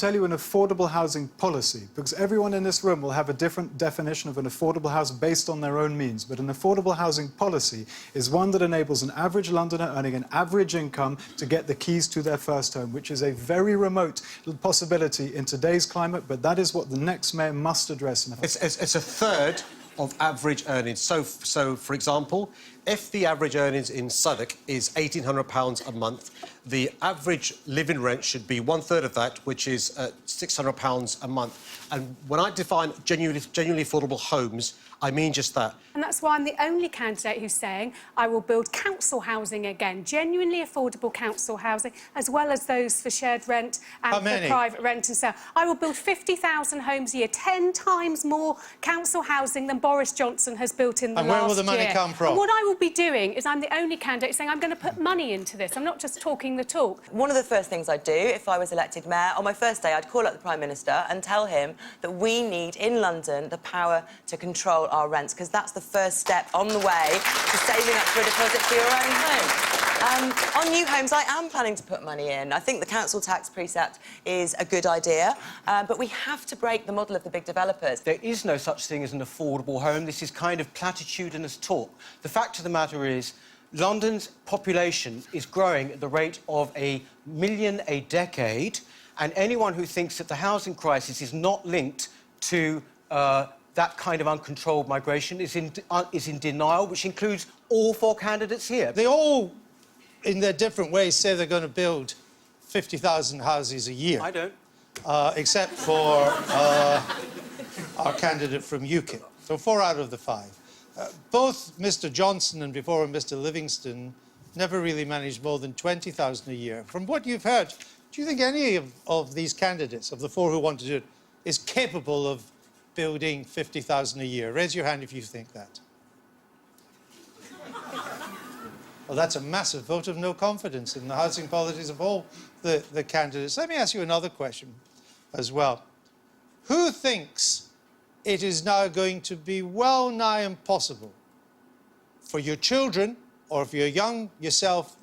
tell you an affordable housing policy, because everyone in this room will have a different definition of an affordable house based on their own means. But an affordable housing policy is one that enables an average Londoner earning an average income to get the keys to their first home, which is a very remote possibility in today's climate, but that is what the next mayor must address. It's a third of average earnings. So, for example, if the average earnings in SADIQ is £1,800 a month, the average living rent should be one-third of that, which is £600 a month. And when I define genuinely affordable homes, I mean just that. And that's why I'm the only candidate who's saying I will build council housing again, genuinely affordable council housing, as well as those for shared rent and for private rent and sale. I will build 50,000 homes a year, 10 times more council housing than Boris Johnson has built in the last year. And where will the money come from? And what I will be doing is I'm the only candidate saying I'm going to put money into this. I'm not just talking the talk. One of the first things I'd do if I was elected mayor, on my first day, I'd call up the Prime Minister and tell him that we need, in London, the power to control our rents, because that's the first step on the way to saving up for a deposit for your own home. On new homes, I am planning to put money in. I think the council tax precept is a good idea, but we have to break the model of the big developers. There is no such thing as an affordable home. This is kind of platitudinous talk. The fact of the matter is, London's population is growing at the rate of 1 million a decade, and anyone who thinks that the housing crisis is not linked to that kind of uncontrolled migration is in denial, which includes all 4 candidates here. They all, in their different ways, say they're going to build 50,000 houses a year. I don't. Except for our candidate from UKIP. So 4 out of the 5. Both Mr Johnson and before him Mr Livingston never really managed more than 20,000 a year. From what you've heard, do you think any of these candidates, of the 4 who want to do it, is capable of building 50,000 a year? Raise your hand if you think that. Well, that's a massive vote of no confidence in the housing policies of all the candidates. Let me ask you another question as well. Who thinks it is now going to be well nigh impossible for your children, or if you're young yourself,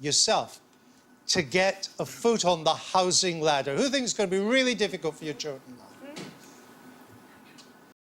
to get a foot on the housing ladder? Who thinks it's going to be really difficult for your children now?